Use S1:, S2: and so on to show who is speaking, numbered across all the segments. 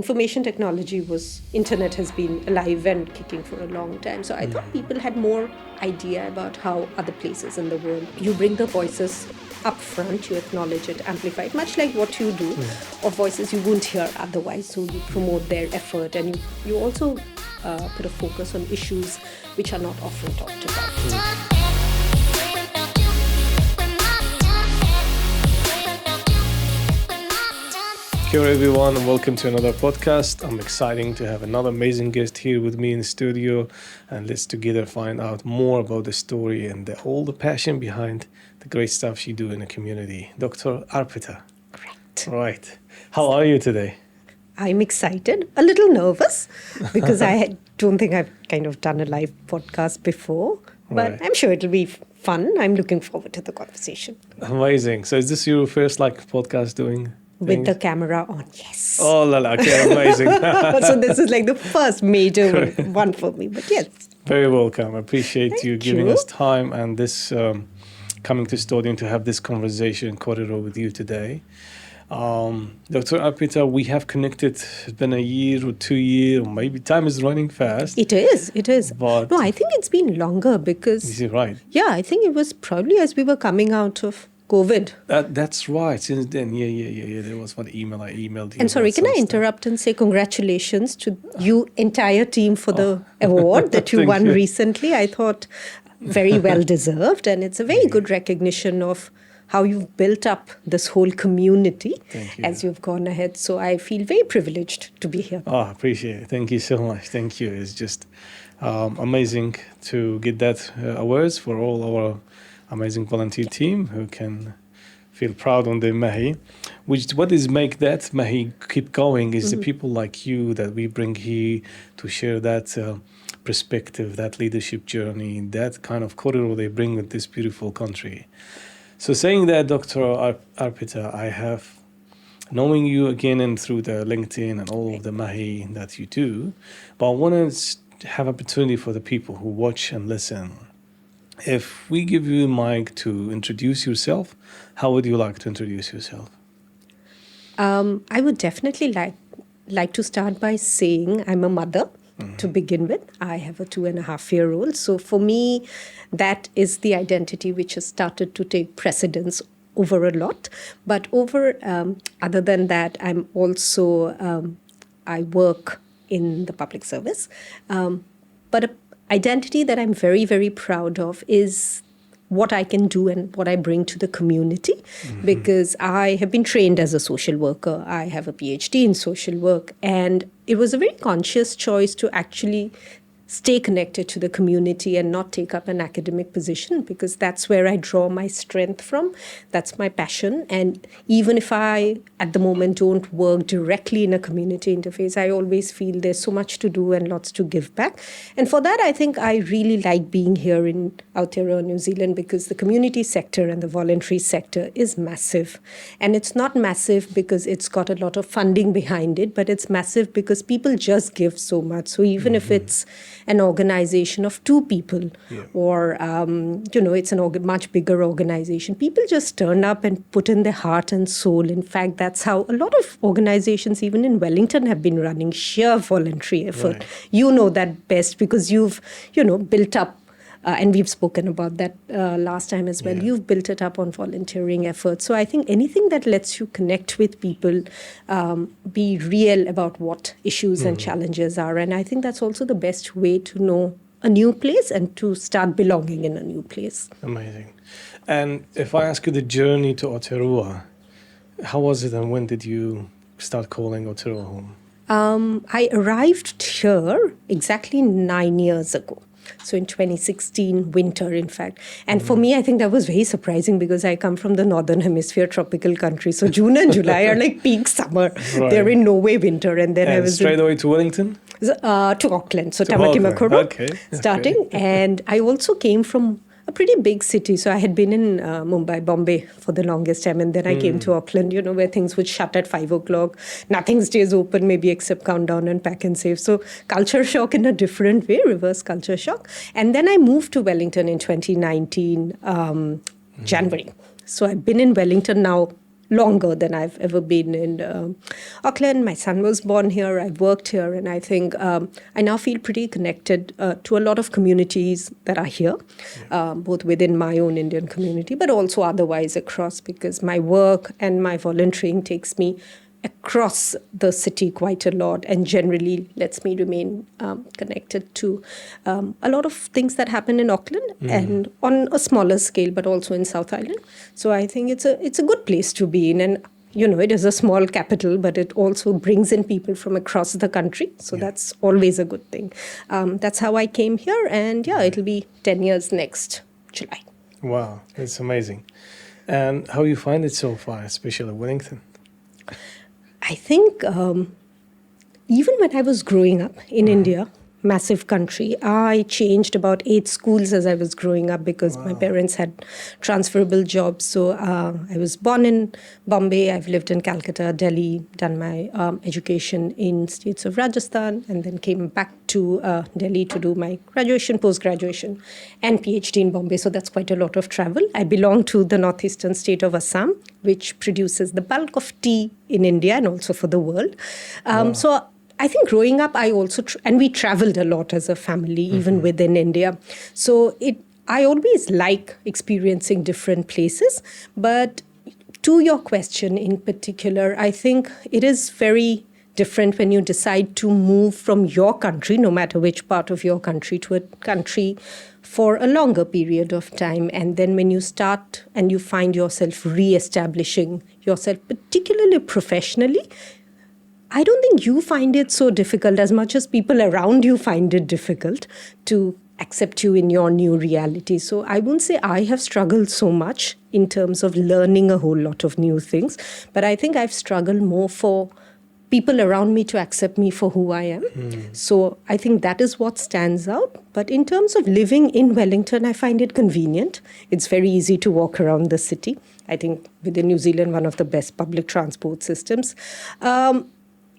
S1: information technology internet has been alive and kicking for a long time. So I thought people had more idea about how other places in the world, you bring the voices up front, you acknowledge it, amplify it, much like what you do, of voices you wouldn't hear otherwise. So you promote their effort, and you also put a focus on issues which are not often talked about.
S2: Kia ora everyone, and welcome to another podcast. I'm excited to have another amazing guest here with me in the studio, and let's together find out more about the story and all the passion behind the great stuff she do in the community. Dr. Arpita.
S1: Correct.
S2: Right. How are you today?
S1: I'm excited, a little nervous, because I don't think I've kind of done a live podcast before, but
S2: Right.
S1: I'm sure it'll be fun. I'm looking forward to the conversation.
S2: Amazing. So is this your first podcast doing?
S1: With the camera on, yes.
S2: Oh, la la, okay, amazing.
S1: So this is like the first major one for me, but yes.
S2: Very welcome. I appreciate
S1: Thank
S2: you giving
S1: you.
S2: us time and this coming to studio to have this conversation corridor with you today. Dr. Arpita, we have connected. It's been a year or 2 years, or maybe time is running fast.
S1: It is.
S2: But
S1: No, I think it's been longer because,
S2: is it right?
S1: yeah, I think it was probably as we were coming out of COVID.
S2: That's right. Since then, yeah. There was one email I emailed you.
S1: And sorry,
S2: about
S1: can I
S2: some stuff.
S1: interrupt and say congratulations to you entire team for the award that you
S2: Thank
S1: won
S2: you.
S1: recently. I thought very well deserved, and it's a very good recognition of how you've built up this whole community
S2: Thank you.
S1: as you've gone ahead. So I feel very privileged to be here.
S2: Oh, I appreciate it. Thank you so much. Thank you. It's just amazing to get that awards for all our amazing volunteer team who can feel proud on the mahi. What is make that mahi keep going is the people like you that we bring here to share that perspective, that leadership journey, that kind of corridor they bring with this beautiful country. So saying that, Dr. Arpita, I have, knowing you again and through the LinkedIn and all of the mahi that you do, but I want to have opportunity for the people who watch and listen. If we give you a mic to introduce yourself, how would you like to introduce yourself?
S1: I would definitely like to start by saying I'm a mother to begin with. I have a 2.5-year-old. So for me, that is the identity which has started to take precedence over a lot. But other than that, I'm also, I work in the public service. But an identity that I'm very, very proud of is what I can do and what I bring to the community, because I have been trained as a social worker. I have a PhD in social work, and it was a very conscious choice to actually stay connected to the community and not take up an academic position, because that's where I draw my strength from. That's my passion. And even if I, at the moment, don't work directly in a community interface, I always feel there's so much to do and lots to give back. And for that, I think I really like being here in Aotearoa New Zealand, because the community sector and the voluntary sector is massive. And it's not massive because it's got a lot of funding behind it, but it's massive because people just give so much. So even if it's an organization of 2 people, or it's a much bigger organization, people just turn up and put in their heart and soul. In fact, that's how a lot of organizations, even in Wellington, have been running sheer voluntary effort.
S2: Right.
S1: You know that best because you've built up, and we've spoken about that last time as well.
S2: Yeah.
S1: You've built it up on volunteering efforts. So I think anything that lets you connect with people, be real about what issues and challenges are. And I think that's also the best way to know a new place and to start belonging in a new place.
S2: Amazing. And if I ask you the journey to Aotearoa, how was it and when did you start calling Aotearoa home?
S1: I arrived here exactly 9 years ago. So in 2016, winter, in fact. And for me, I think that was very surprising because I come from the Northern Hemisphere tropical country. So June and July are like peak summer.
S2: Right.
S1: They're in no way winter. And then I was
S2: straight away to Wellington?
S1: to Auckland. So
S2: To
S1: Tamatima
S2: Auckland.
S1: Koro
S2: Okay.
S1: starting. And I also came from a pretty big city. So I had been in Mumbai, Bombay for the longest time. And then I came to Auckland, where things would shut at 5 o'clock. Nothing stays open, maybe except countdown and pack and save. So culture shock in a different way, reverse culture shock. And then I moved to Wellington in 2019, January. So I've been in Wellington now longer than I've ever been in Auckland. My son was born here. I've worked here, and I think I now feel pretty connected to a lot of communities that are here, both within my own Indian community, but also otherwise across, because my work and my volunteering takes me across the city quite a lot, and generally lets me remain connected to a lot of things that happen in Auckland and on a smaller scale, but also in South Island. So I think it's a good place to be in, and it is a small capital, but it also brings in people from across the country. So that's always a good thing. That's how I came here, and it'll be 10 years next July.
S2: Wow, that's amazing. And how you find it so far, especially Wellington?
S1: I think even when I was growing up in India, massive country, I changed about 8 schools as I was growing up because my parents had transferable jobs. So I was born in Bombay. I've lived in Calcutta, Delhi, done my education in states of Rajasthan, and then came back to Delhi to do my graduation, post-graduation, and PhD in Bombay. So that's quite a lot of travel. I belong to the northeastern state of Assam, which produces the bulk of tea in India and also for the world. So I think growing up, I also, and we traveled a lot as a family, even within India. So I always like experiencing different places. But to your question in particular, I think it is very different when you decide to move from your country, no matter which part of your country, to a country for a longer period of time. And then when you start and you find yourself re-establishing yourself, particularly professionally, I don't think you find it so difficult as much as people around you find it difficult to accept you in your new reality. So I won't say I have struggled so much in terms of learning a whole lot of new things, but I think I've struggled more for people around me to accept me for who I am. So I think that is what stands out. But in terms of living in Wellington, I find it convenient. It's very easy to walk around the city. I think within New Zealand, one of the best public transport systems.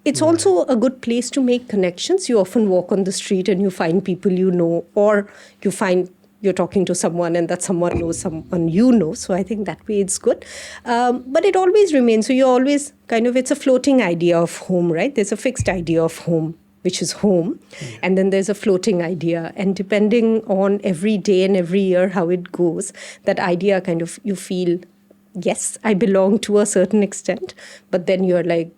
S1: It's also a good place to make connections. You often walk on the street and you find people you know, or you find you're talking to someone and that someone knows someone you know. So I think that way it's good. But it always remains. So you're always it's a floating idea of home, right? There's a fixed idea of home, which is home. And then there's a floating idea. And depending on every day and every year how it goes, that idea you feel, yes, I belong to a certain extent. But then you're like,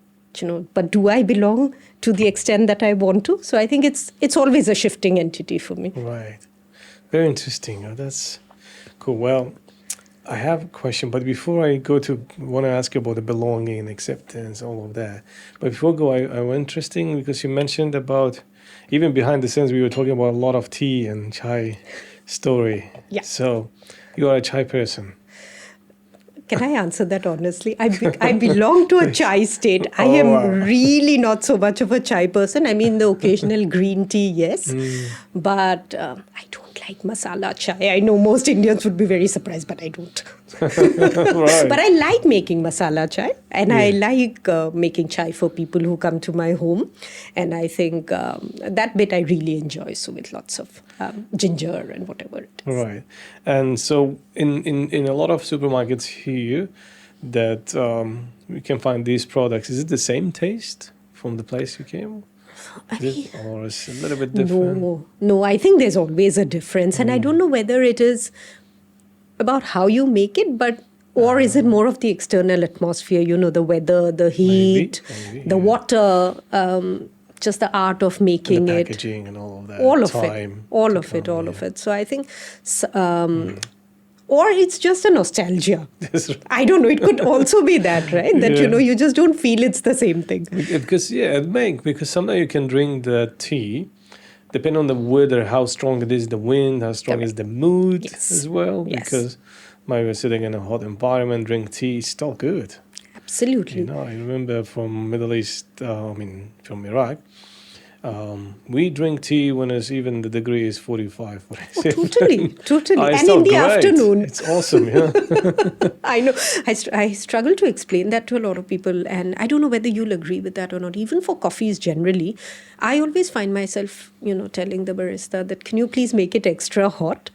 S1: but do I belong to the extent that I want to? So I think it's always a shifting entity for me.
S2: Right. Very interesting. Oh, that's cool. Well, I have a question, but before I want to ask you about the belonging and acceptance, all of that. But before I go, I'm interesting because you mentioned about, even behind the scenes, we were talking about a lot of tea and chai story.
S1: Yeah.
S2: So you are a chai person.
S1: Can I answer that honestly? I belong to a chai state. I am really not so much of a chai person. I mean, the occasional green tea, yes. But I don't like masala chai. I know most Indians would be very surprised, but I don't.
S2: Right.
S1: But I like making masala chai. And I like making chai for people who come to my home. And I think that bit I really enjoy. So with lots of ginger and whatever it is.
S2: Right. And so in a lot of supermarkets here that we can find these products, is it the same taste from the place you came? Or is it a little bit different?
S1: No, I think there's always a difference. And I don't know whether it is about how you make it, or is it more of the external atmosphere, the weather, the heat,
S2: maybe,
S1: the water, just the art of making
S2: the
S1: it.
S2: packaging and all of that.
S1: All of it. So I think, or it's just a nostalgia. I don't know. It could also be that, right? That, you just don't feel it's the same thing.
S2: Because sometimes you can drink the tea, depending on the weather, how strong it is, the wind, how strong is the mood as well.
S1: Yes.
S2: Because maybe we're sitting in a hot environment, drink tea, it's still good.
S1: Absolutely.
S2: I remember from Middle East, from Iraq, we drink tea when the degree is 45, 46.
S1: Totally.
S2: It's
S1: and in the
S2: great.
S1: afternoon.
S2: It's awesome, yeah.
S1: I know. I struggle to explain that to a lot of people, and I don't know whether you'll agree with that or not. Even for coffees generally, I always find myself, telling the barista that, can you please make it extra hot?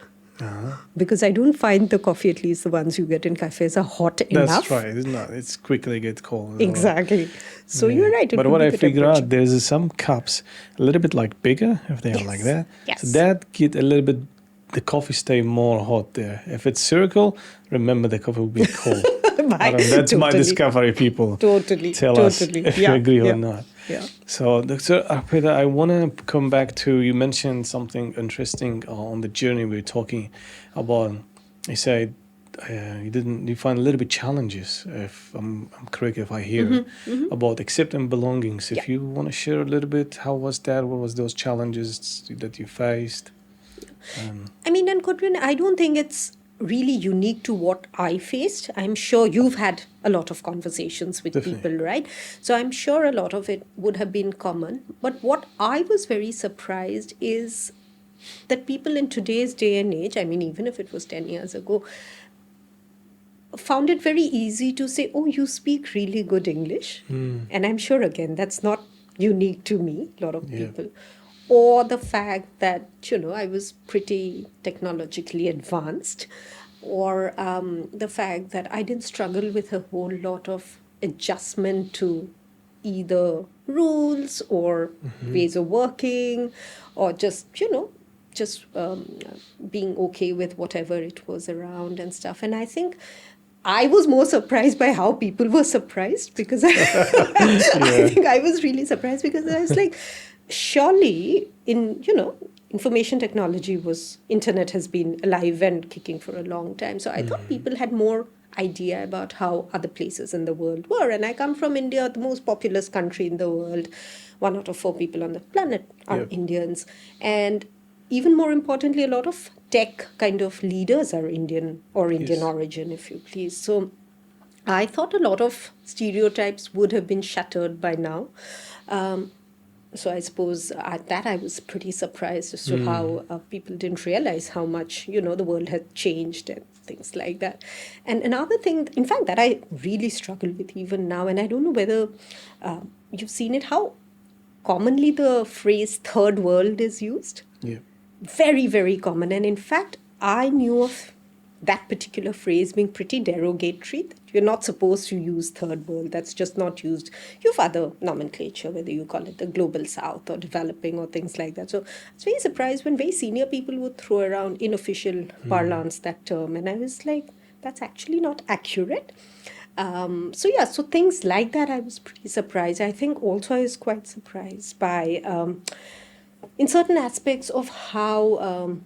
S1: because I don't find the coffee, at least the ones you get in cafes, are hot enough.
S2: That's right. It's not. It's quickly get cold. as well.
S1: Exactly. So you're right. It
S2: But
S1: would
S2: what
S1: be
S2: I
S1: the
S2: figure
S1: temperature.
S2: out, there's some cups a little bit like bigger if they are like that.
S1: Yes.
S2: So that get a little bit, the coffee stay more hot there. If it's circle, remember the coffee will be cold. I don't, that's my
S1: Totally.
S2: discovery, people.
S1: Totally.
S2: Tell us
S1: Totally.
S2: if
S1: Yeah,
S2: you agree
S1: yeah.
S2: or not.
S1: Yeah.
S2: So, Dr. Arpita, I want to come back to, you mentioned something interesting on the journey we were talking about. You said you find a little bit challenges, if I'm correct if I hear, about accepting belongings. If you want to share a little bit, how was that? What was those challenges that you faced?
S1: I mean, and Kodwin, I don't think it's really unique to what I faced. I'm sure you've had a lot of conversations with
S2: Definitely.
S1: people, right? So I'm sure a lot of it would have been common. But what I was very surprised is that people in today's day and age, I mean, even if it was 10 years ago, found it very easy to say, oh, you speak really good English. And I'm sure, again, that's not unique to me, a lot of
S2: Yeah.
S1: people. Or the fact that, I was pretty technologically advanced, or the fact that I didn't struggle with a whole lot of adjustment to either rules or ways of working, or just, being okay with whatever it was around and stuff. And I think I was more surprised by how people were surprised, because I think I was really surprised, because I was like, surely information technology internet has been alive and kicking for a long time. So I thought people had more idea about how other places in the world were. And I come from India, the most populous country in the world. 1 out of 4 people on the planet are Indians. And even more importantly, a lot of tech kind of leaders are Indian or Indian origin, if you please. So I thought a lot of stereotypes would have been shattered by now. So I suppose I was pretty surprised as to how people didn't realize how much, the world had changed and things like that. And another thing, in fact, that I really struggle with even now, and I don't know whether you've seen it, how commonly the phrase third world is used.
S2: Yeah.
S1: Very, very common. And in fact, I knew of that particular phrase being pretty derogatory. That you're not supposed to use third world. That's just not used. You have other nomenclature, whether you call it the global south or developing or things like that. So I was very surprised when very senior people would throw around in official parlance that term. And I was like, that's actually not accurate. So things like that, I was pretty surprised. I think also I was quite surprised by, in certain aspects of how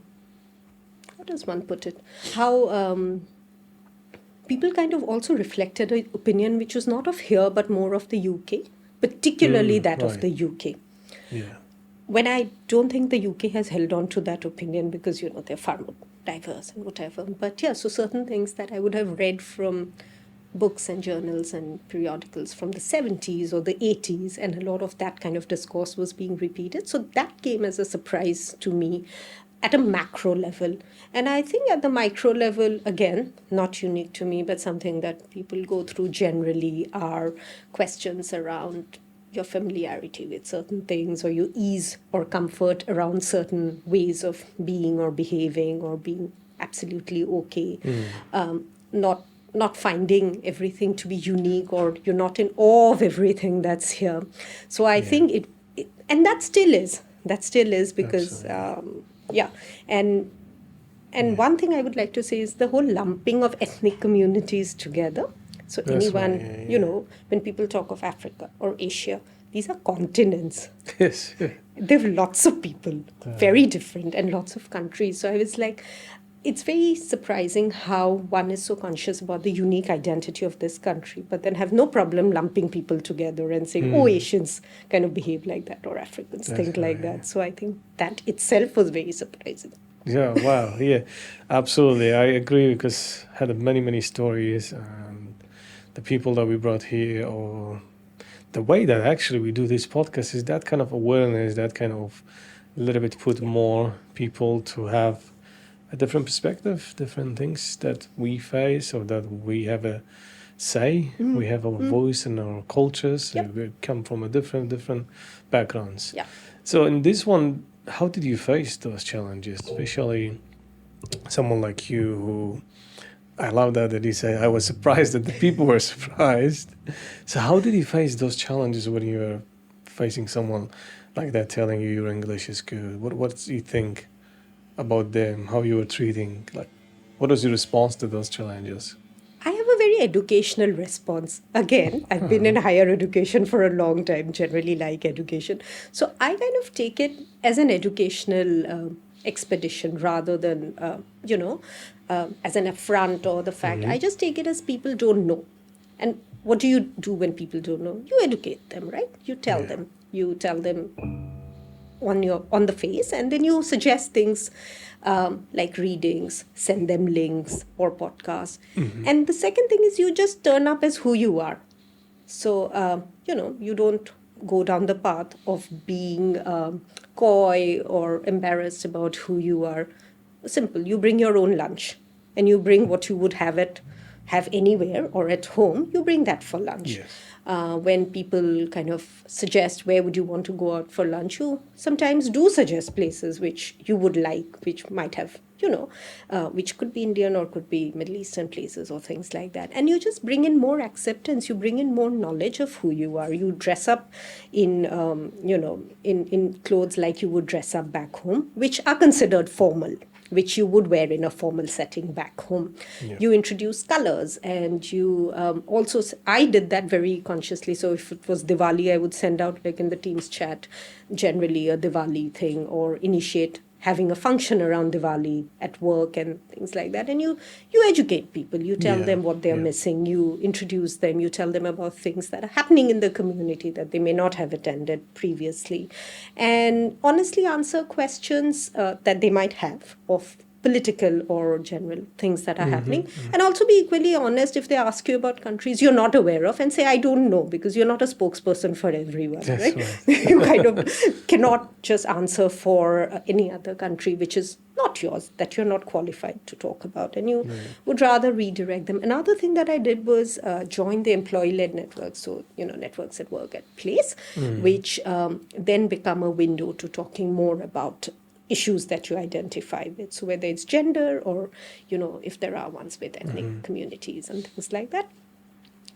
S1: does one put it? How people kind of also reflected an opinion which was not of here but more of the UK, particularly that of
S2: right.
S1: the UK.
S2: Yeah.
S1: When I don't think the UK has held on to that opinion because, they're far more diverse and whatever. But so certain things that I would have read from books and journals and periodicals from the 70s or the 80s, and a lot of that kind of discourse was being repeated. So that came as a surprise to me at a macro level. And I think at the micro level, again, not unique to me, but something that people go through generally, are questions around your familiarity with certain things, or your ease or comfort around certain ways of being or behaving or being absolutely okay. Not finding everything to be unique, or you're not in awe of everything that's here. So I think it and that still is because and one thing I would like to say is the whole lumping of ethnic communities together. So
S2: That's
S1: anyone,
S2: right,
S1: when people talk of Africa or Asia, these are continents.
S2: Yes.
S1: There are lots of people, very different, and lots of countries. So I was like, it's very surprising how one is so conscious about the unique identity of this country, but then have no problem lumping people together and saying, oh, Asians kind of behave like that, or Africans think like that. So I think that itself was very surprising.
S2: Yeah, wow. Yeah, absolutely. I agree, because I had many stories. The people that we brought here, or the way that actually we do this podcast, is that kind of awareness, that kind of a little bit put more people to have a different perspective, different things that we face, or that we have a say. We have our voice and our cultures.
S1: Yep.
S2: We come from a different backgrounds.
S1: Yeah.
S2: So in this one, how did you face those challenges, especially someone like you who I love that you say I was surprised that the people were surprised. So how did you face those challenges when you were facing someone like that telling you your English is good? What do you think about them? How you were treating what was your response to those challenges?
S1: I have a very educational response. Again, I've been in higher education for a long time, generally like education. So I kind of take it as an educational expedition rather than, as an affront or the fact. I just take it as people don't know. And what do you do when people don't know? You educate them, right? You tell them. You tell them on the face, and then you suggest things like readings, send them links or podcasts. And the second thing is you just turn up as who you are. So you don't go down the path of being coy or embarrassed about who you are. Simple. You bring your own lunch, and you bring what you would have anywhere or at home. You bring that for lunch.
S2: Yes.
S1: When people kind of suggest where would you want to go out for lunch, you sometimes do suggest places which you would like, which might have, which could be Indian or could be Middle Eastern places or things like that. And you just bring in more acceptance, you bring in more knowledge of who you are. You dress up in, in clothes like you would dress up back home, which are considered formal, which you would wear in a formal setting back home.
S2: Yeah.
S1: You introduce colors, and you also, I did that very consciously. So if it was Diwali, I would send out, like in the Teams chat, generally a Diwali thing, or initiate having a function around Diwali at work and things like that. And you educate people, you tell them what they're missing, you introduce them, you tell them about things that are happening in the community that they may not have attended previously. And honestly answer questions that they might have of political or general things that are happening. And also be equally honest if they ask you about countries you're not aware of, and say, I don't know, because you're not a spokesperson for everyone,
S2: That's
S1: right? You kind of cannot just answer for any other country which is not yours, that you're not qualified to talk about, and you would rather redirect them. Another thing that I did was join the employee-led networks, so networks at work, at place, which then become a window to talking more about issues that you identify with. So whether it's gender or, if there are ones with ethnic communities and things like that.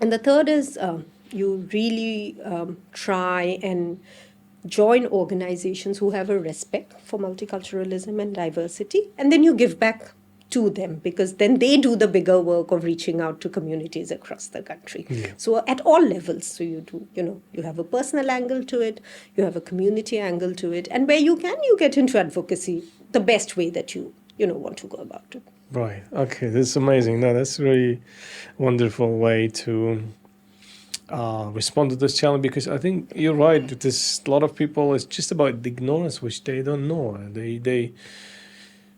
S1: And the third is you really try and join organizations who have a respect for multiculturalism and diversity, and then you give back to them, because then they do the bigger work of reaching out to communities across the country. So at all levels, so you do, you have a personal angle to it, you have a community angle to it, and where you can, you get into advocacy the best way that you want to go about it.
S2: Right. Okay. That's amazing. No, that's a really wonderful way to respond to this challenge, because I think you're right that there's a lot of people, it's just about the ignorance, which they don't know. They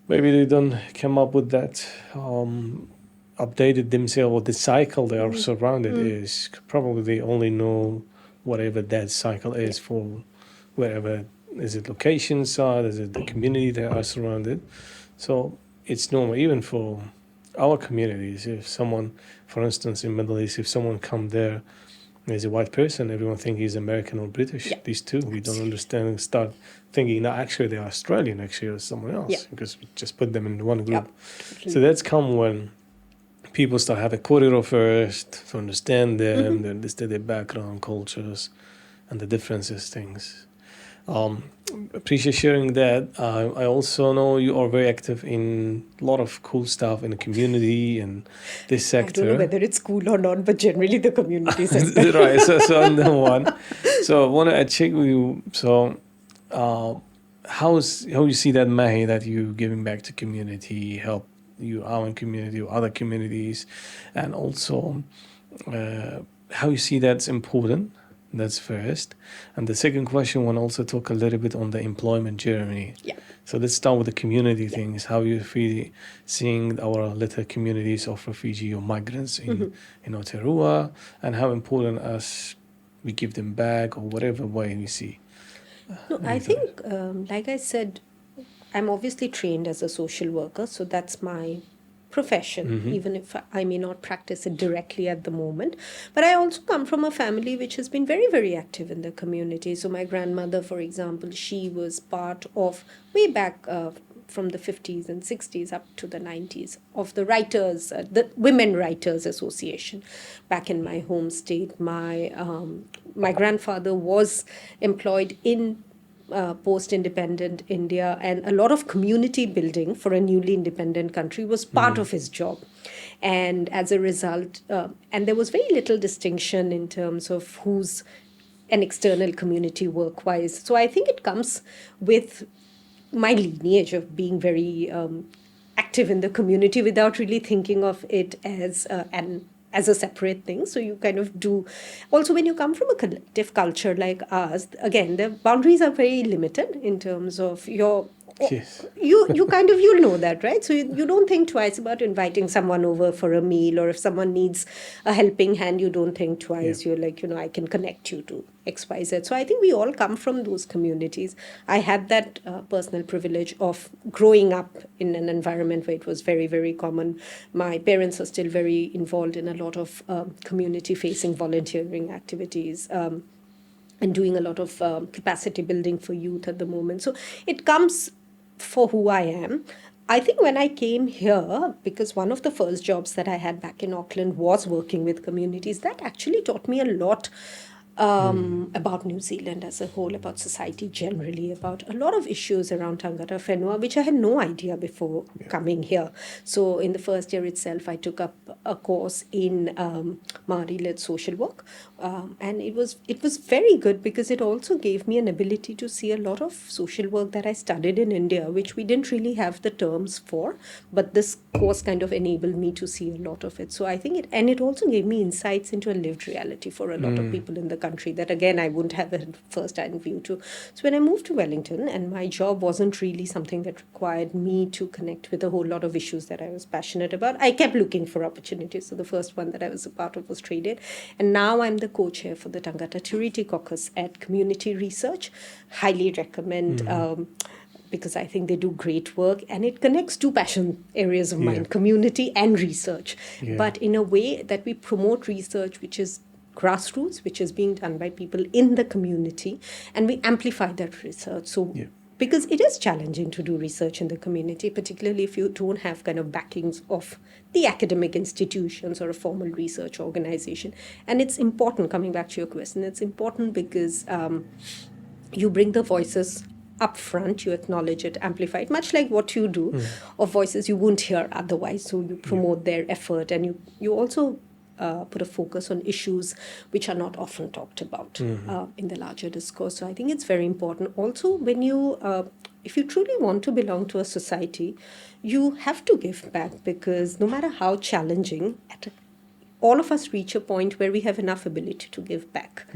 S2: maybe they don't come up with that updated themselves, or the cycle they are surrounded is. Probably they only know whatever that cycle is for wherever, is it locations are, is it the community they are surrounded. So it's normal, even for our communities. If someone, for instance, in Middle East, if someone come there as a white person, everyone think he's American or British.
S1: Yeah.
S2: These two, we don't understand and start thinking, no, actually they're Australian, actually, or someone else, because we just put them in one group. So that's come when people start having corridor first to understand them, they understand their background, cultures, and the differences, things. Appreciate sharing that. I also know you are very active in a lot of cool stuff in the community and this sector.
S1: I don't know whether it's cool or not, but generally the community sector.
S2: Right, so on the one. So I want to check with you. So how you see that mahi that you giving back to community, help you our community or other communities, and also how you see that's important. That's first. And the second question, I want to also talk a little bit on the employment journey.
S1: Yeah.
S2: So let's start with the community things. How you feel seeing our little communities of refugee or migrants in Aotearoa, and how important us we give them back, or whatever way we see.
S1: No, I think, like I said, I'm obviously trained as a social worker, so that's my profession, even if I may not practice it directly at the moment. But I also come from a family which has been very, very active in the community. So my grandmother, for example, she was part of, way back from the 50s and 60s up to the 90s of the writers, the Women Writers Association back in my home state. My grandfather was employed in post-independent India, and a lot of community building for a newly independent country was part of his job. And as a result, and there was very little distinction in terms of who's an external community work-wise. So I think it comes with my lineage of being very active in the community without really thinking of it as a separate thing. So you kind of do. Also, when you come from a collective culture like ours, again, the boundaries are very limited in terms of your.
S2: Yes.
S1: You kind of, you'll know that, right? So you don't think twice about inviting someone over for a meal, or if someone needs a helping hand, you don't think twice.
S2: Yeah.
S1: You're like, I can connect you to XYZ. So I think we all come from those communities. I had that personal privilege of growing up in an environment where it was very, very common. My parents are still very involved in a lot of community-facing volunteering activities. And doing a lot of capacity building for youth at the moment. So it comes for who I am. I think when I came here, because one of the first jobs that I had back in Auckland was working with communities, that actually taught me a lot about New Zealand as a whole, about society generally, about a lot of issues around Tangata Whenua, which I had no idea before coming here. So in the first year itself, I took up a course in Māori-led social work. And it was very good because it also gave me an ability to see a lot of social work that I studied in India, which we didn't really have the terms for, but this course kind of enabled me to see a lot of it. So I think it also gave me insights into a lived reality for a lot of people in the country that, again, I wouldn't have a first-hand view to. So when I moved to Wellington, and my job wasn't really something that required me to connect with a whole lot of issues that I was passionate about, I kept looking for opportunities. So the first one that I was a part of was Trade Aid. And now I'm the co-chair for the Tangata Tiriti Caucus at Community Research. Highly recommend because I think they do great work, and it connects two passion areas of mine, community and research, but in a way that we promote research which is grassroots, which is being done by people in the community, and we amplify that research. So because it is challenging to do research in the community, particularly if you don't have kind of backings of the academic institutions or a formal research organization. And it's important, coming back to your question, it's important because you bring the voices up front, you acknowledge it, amplify it, much like what you do, of voices you won't hear otherwise. So you promote their effort, and you also put a focus on issues which are not often talked about in the larger discourse. So I think it's very important. Also, when you, if you truly want to belong to a society, you have to give back, because no matter how challenging, all of us reach a point where we have enough ability to give back.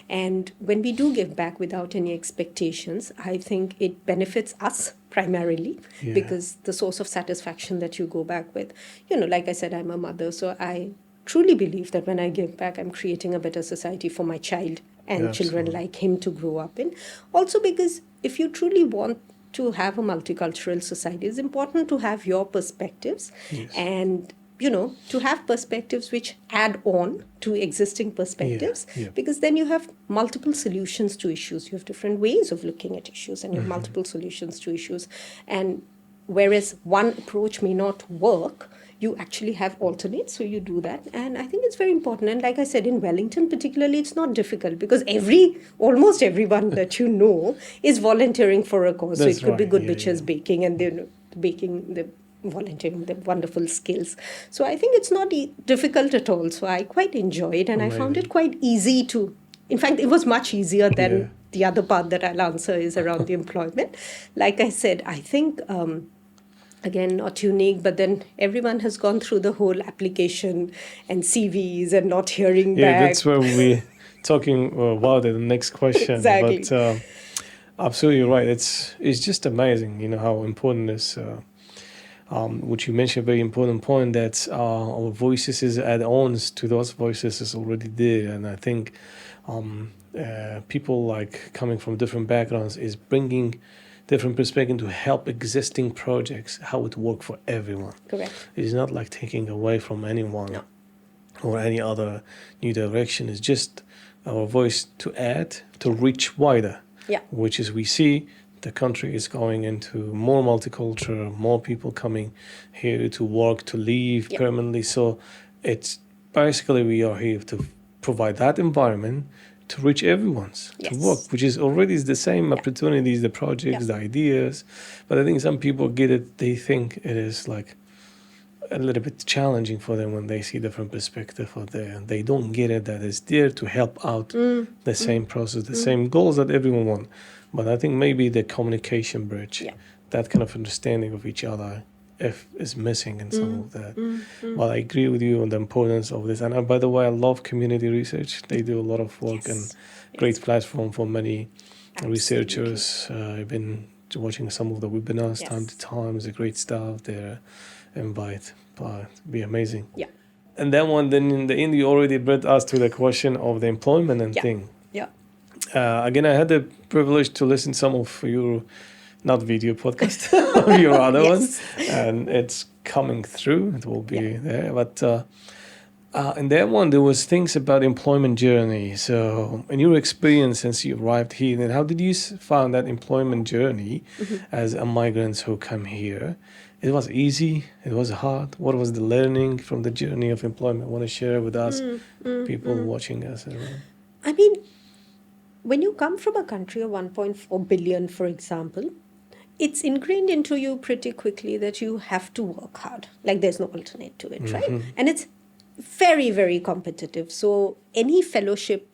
S1: And when we do give back without any expectations, I think it benefits us primarily, because the source of satisfaction that you go back with, like I said, I'm a mother, so I truly believe that when I give back, I'm creating a better society for my child and children like him to grow up in. Also because if you truly want to have a multicultural society, it's important to have your perspectives and to have perspectives which add on to existing perspectives, because then you have multiple solutions to issues. You have different ways of looking at issues, and you have multiple solutions to issues. And whereas one approach may not work, you actually have alternates, so you do that. And I think it's very important. And like I said, in Wellington particularly, it's not difficult, because almost everyone that is volunteering for a cause.
S2: That's
S1: so it could be good bitches baking, and they're baking, the volunteering, the wonderful skills. So I think it's not difficult at all. So I quite enjoy it, and I found it quite easy to, in fact, it was much easier than the other part that I'll answer is around the employment. Like I said, I think, again, not unique, but then everyone has gone through the whole application and CVs and not hearing back.
S2: Yeah, that's where we're talking about the next question.
S1: Exactly.
S2: But absolutely right. It's just amazing, how important this, which you mentioned, a very important point, that our voices is add-ons to those voices is already there. And I think people like coming from different backgrounds is bringing different perspective to help existing projects, how it work for everyone.
S1: Correct.
S2: It's not like taking away from anyone or any other new direction. It's just our voice to add, to reach wider.
S1: Yeah.
S2: Which is we see the country is going into more multicultural, more people coming here to work, to live permanently. So it's basically we are here to provide that environment to reach everyone's to work, which is already the same opportunities, the projects, the ideas. But I think some people get it, they think it is like a little bit challenging for them when they see different perspective of there. They don't get it that it's there to help out the same process, the same goals that everyone wants. But I think maybe the communication bridge, that kind of understanding of each other, is missing in some of that. Well, I agree with you on the importance of this. And by the way, I love community research. They do a lot of work and great platform for many researchers. I've been watching some of the webinars time to time. It's a great stuff. They're invite, but it'd be amazing.
S1: Yeah.
S2: And then in the end, you already brought us to the question of the employment and thing.
S1: Yeah.
S2: Again, I had the privilege to listen some of your, not video podcast, your other ones, and it's coming through. It will be there. But in that one, there was things about employment journey. So in your experience since you arrived here, then how did you find that employment journey as a migrant who come here? It was easy. It was hard. What was the learning from the journey of employment? Want to share with us, people watching us around?
S1: I mean, when you come from a country of 1.4 billion, for example, it's ingrained into you pretty quickly that you have to work hard. Like there's no alternate to it, right? And it's very, very competitive. So any fellowship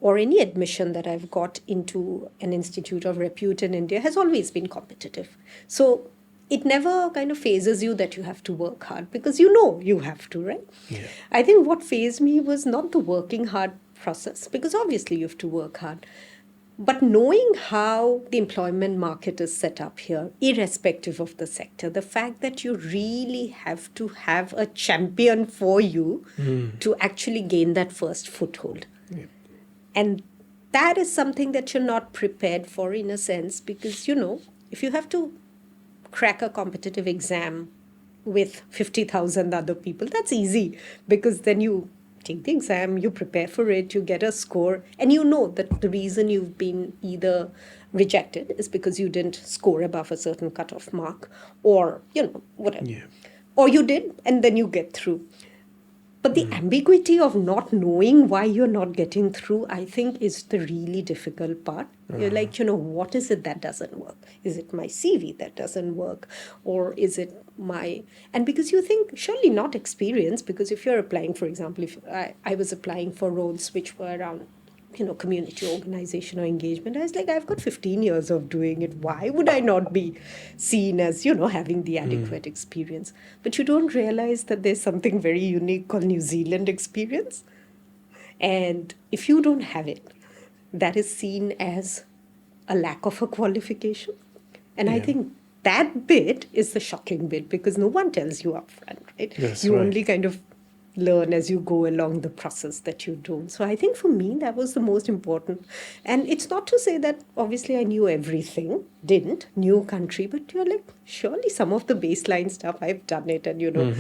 S1: or any admission that I've got into an institute of repute in India has always been competitive. So it never kind of phases you that you have to work hard because you know you have to, right?
S2: Yeah.
S1: I think what phased me was not the working hard process, because obviously you have to work hard, but knowing how the employment market is set up here, irrespective of the sector, the fact that you really have to have a champion for you to actually gain that first foothold.
S2: Yep.
S1: And that is something that you're not prepared for in a sense, because, you know, if you have to crack a competitive exam with 50,000 other people, that's easy, because then you take the exam, you prepare for it, you get a score, and you know that the reason you've been either rejected is because you didn't score above a certain cutoff mark, or, you know, whatever.
S2: Yeah.
S1: Or you did, and then you get through. But the ambiguity of not knowing why you're not getting through, I think, is the really difficult part. You're like, you know, what is it that doesn't work? Is it my CV that doesn't work? Or is it my... And because you think, surely not experience, because if you're applying, for example, if I was applying for roles which were around, you know, community organization or engagement, I was like, I've got 15 years of doing it. Why would I not be seen as, you know, having the adequate experience? But you don't realize that there's something very unique called New Zealand experience. And if you don't have it, that is seen as a lack of a qualification. And I think that bit is the shocking bit, because no one tells you up front, right?
S2: Yes,
S1: you
S2: right.
S1: only kind of learn as you go along the process that you do. So I think for me, that was the most important. And it's not to say that obviously I knew everything, didn't, new country, but you're like, surely some of the baseline stuff, I've done it, and you know.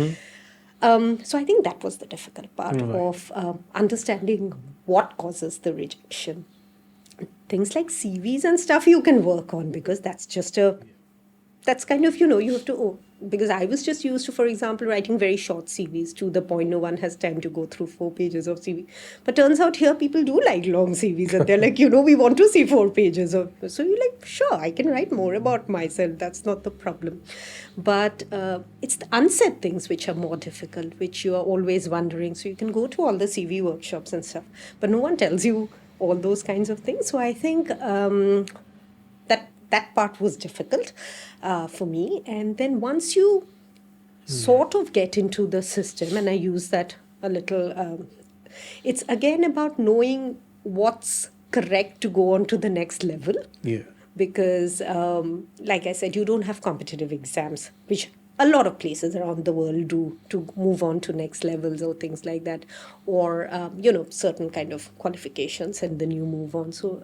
S1: So I think that was the difficult part of understanding what causes the rejection. Things like CVs and stuff you can work on, because that's just that's kind of, you know, you have to, because I was just used to, for example, writing very short CVs to the point no one has time to go through 4 pages of CV. But turns out here people do like long CVs, and they're like, you know, we want to see 4 pages of. So you're like, sure, I can write more about myself. That's not the problem. But it's the unsaid things which are more difficult, which you are always wondering. So you can go to all the CV workshops and stuff, but no one tells you all those kinds of things. So I think that part was difficult for me. And then once you sort of get into the system, and I use that a little, it's again about knowing what's correct to go on to the next level.
S2: Yeah.
S1: Because, like I said, you don't have competitive exams, which a lot of places around the world do to move on to next levels or things like that, or, you know, certain kind of qualifications, and then you move on. So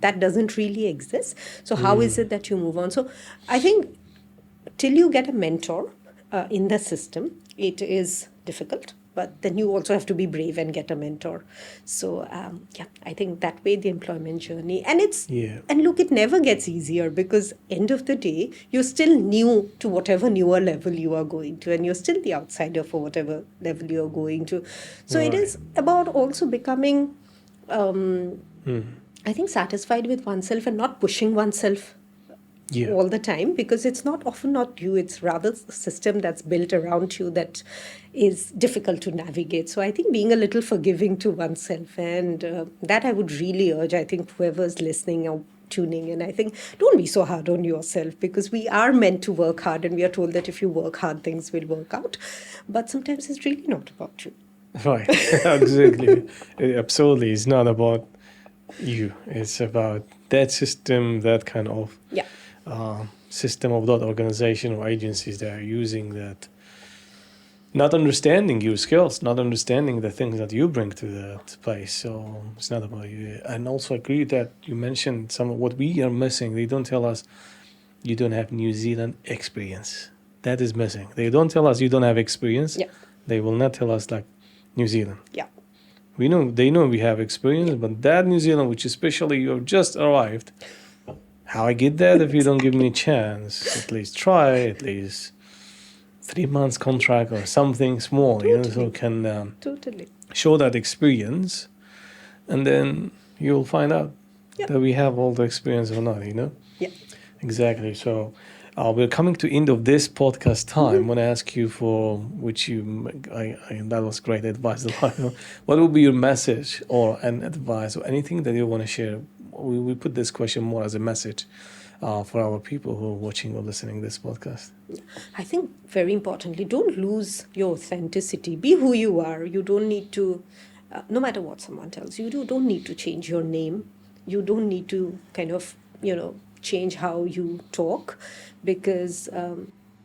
S1: that doesn't really exist. So how is it that you move on? So I think till you get a mentor in the system, it is difficult. but then you also have to be brave and get a mentor. So I think that way the employment journey, and and look, it never gets easier, because end of the day you're still new to whatever newer level you are going to, and you're still the outsider for whatever level you're going to. So it is about also becoming I think satisfied with oneself and not pushing oneself all the time, because it's often not you, it's rather the system that's built around you that is difficult to navigate. So I think being a little forgiving to oneself, and that I would really urge, I think, whoever's listening or tuning in, I think, don't be so hard on yourself, because we are meant to work hard, and we are told that if you work hard, things will work out. But sometimes it's really not about you.
S2: Right, exactly. Absolutely, it's not about you. It's about that system, that kind of system of that organization or agencies that are using that, not understanding your skills, not understanding the things that you bring to that place. So it's not about you. And also agree that you mentioned some of what we are missing. They don't tell us you don't have New Zealand experience. That is missing. They don't tell us you don't have experience.
S1: Yeah.
S2: They will not tell us like New Zealand.
S1: Yeah.
S2: They know we have experience, but that New Zealand, which especially you have just arrived, how I get that if you don't give me a chance? At least try, at least 3 months contract or something small, so can show that experience, and then you'll find out that we have all the experience or not,
S1: Yeah.
S2: Exactly. So we're coming to end of this podcast time. I want to ask you for which that was great advice. What would be your message or an advice or anything that you want to share? We put this question more as a message for our people who are watching or listening to this podcast.
S1: I think very importantly, don't lose your authenticity. Be who you are. You don't need to, no matter what someone tells you, you don't need to change your name. You don't need to kind of, change how you talk, because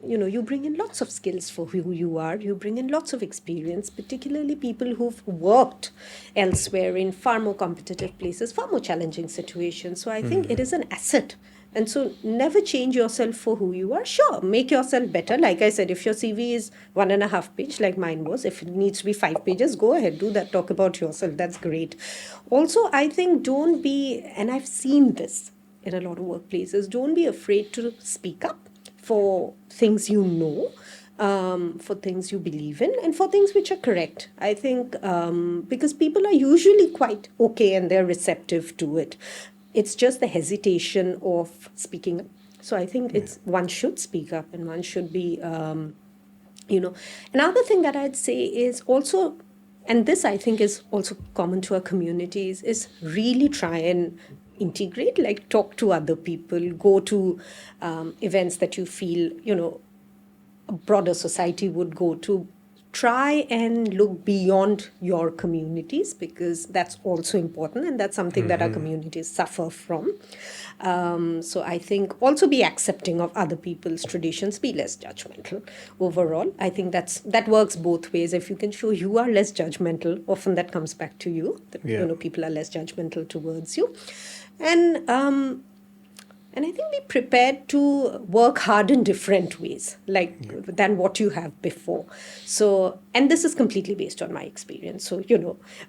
S1: you bring in lots of skills for who you are. You bring in lots of experience, particularly people who've worked elsewhere in far more competitive places, far more challenging situations. So I think it is an asset. And so never change yourself for who you are. Sure, make yourself better. Like I said, if your CV is 1.5 page, like mine was, if it needs to be 5 pages, go ahead, do that, talk about yourself. That's great. Also, I think don't be, and I've seen this in a lot of workplaces, don't be afraid to speak up for things for things you believe in, and for things which are correct. I think because people are usually quite okay and they're receptive to it. It's just the hesitation of speaking up. So I think one should speak up, and one should be, Another thing that I'd say is also, and this I think is also common to our communities, is really try and integrate, like talk to other people, go to events that you feel, a broader society would go to. Try and look beyond your communities, because that's also important, and that's something that our communities suffer from. So I think also be accepting of other people's traditions, be less judgmental overall. I think that works both ways. If you can show you are less judgmental, often that comes back to you, that people are less judgmental towards you. And I think be prepared to work hard in different ways, than what you have before. So, and this is completely based on my experience. So,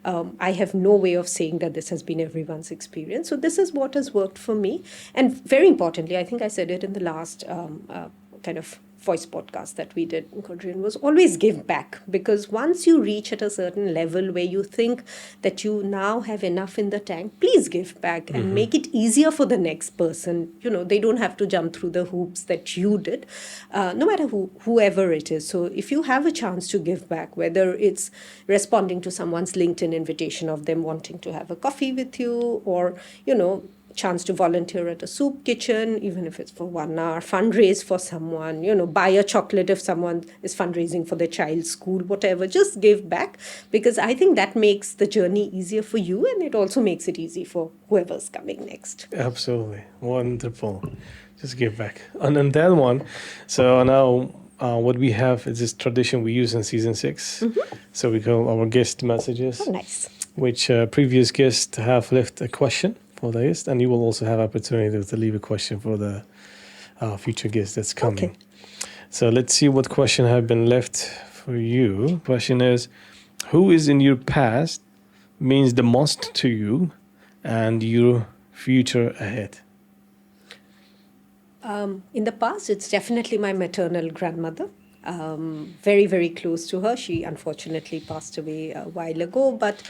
S1: I have no way of saying that this has been everyone's experience. So this is what has worked for me. And very importantly, I think I said it in the last kind of voice podcast that we did in Korean, was always give back. Because once you reach at a certain level where you think that you now have enough in the tank, please give back and make it easier for the next person. They don't have to jump through the hoops that you did, no matter whoever it is. So if you have a chance to give back, whether it's responding to someone's LinkedIn invitation of them wanting to have a coffee with you, or, chance to volunteer at a soup kitchen, even if it's for 1 hour, fundraise for someone, buy a chocolate if someone is fundraising for their child's school, whatever, just give back, because I think that makes the journey easier for you, and it also makes it easy for whoever's coming next.
S2: Absolutely. Wonderful. Just give back. And then that one, so now what we have is this tradition we use in season 6. So we call our guest messages.
S1: Oh, nice.
S2: Which previous guests have left a question for the guest, and you will also have opportunity to leave a question for the future guest that's coming. Okay. So let's see what question have been left for you. Question is, who is in your past means the most to you and your future ahead?
S1: In the past, it's definitely my maternal grandmother. Very, very close to her. She unfortunately passed away a while ago, but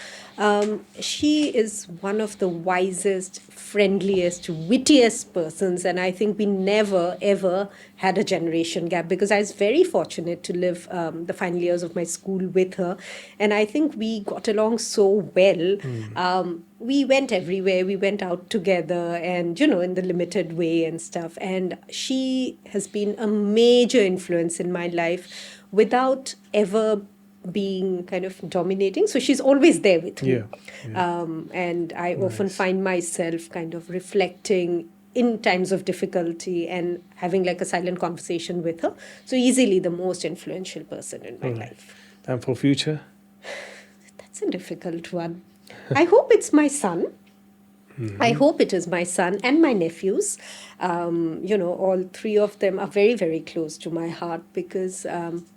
S1: she is one of the wisest, friendliest, wittiest persons. And I think we never, ever had a generation gap because I was very fortunate to live the final years of my school with her. And I think we got along so well. We went everywhere, we went out together and, in the limited way and stuff. And she has been a major influence in my life without ever being kind of dominating. So she's always there with me. And I often find myself kind of reflecting in times of difficulty and having like a silent conversation with her. So easily the most influential person in my life.
S2: And for future?
S1: That's a difficult one. I hope it's my son. I hope it is my son and my nephews. All three of them are very, very close to my heart because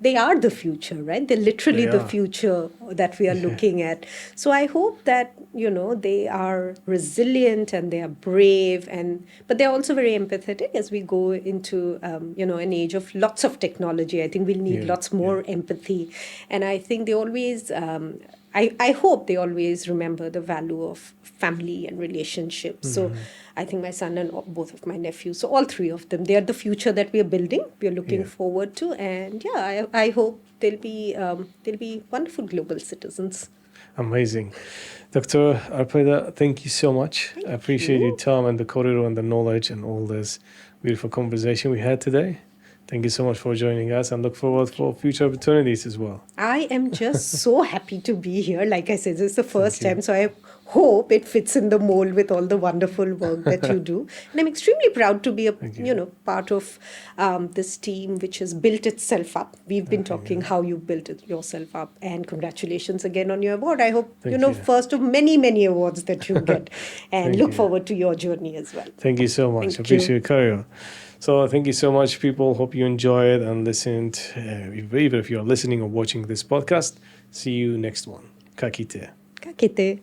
S1: they are the future, right? They're literally the future that we are looking at. So I hope that, they are resilient and they are brave, but they're also very empathetic as we go into, an age of lots of technology. I think we'll need lots more empathy. And I think they always... I hope they always remember the value of family and relationships. So I think my son and both of my nephews, so all three of them, they are the future that we are building, we are looking forward to. And I hope they'll be wonderful global citizens.
S2: Amazing. Dr. Arpita, thank you so much. I appreciate your time and the korero and the knowledge and all this beautiful conversation we had today. Thank you so much for joining us and look forward for future opportunities as well.
S1: I am just so happy to be here. Like I said, this is the first time, so I hope it fits in the mold with all the wonderful work that you do. And I'm extremely proud to be a part of this team which has built itself up. We've been talking how you built yourself up, and congratulations again on your award. I hope first of many, many awards that you get, and look forward to your journey as well.
S2: Thank you so much. Appreciate it. So thank you so much, people. Hope you enjoyed and listened. Even if you're listening or watching this podcast, see you next one. Ka kite.
S1: Ka kite.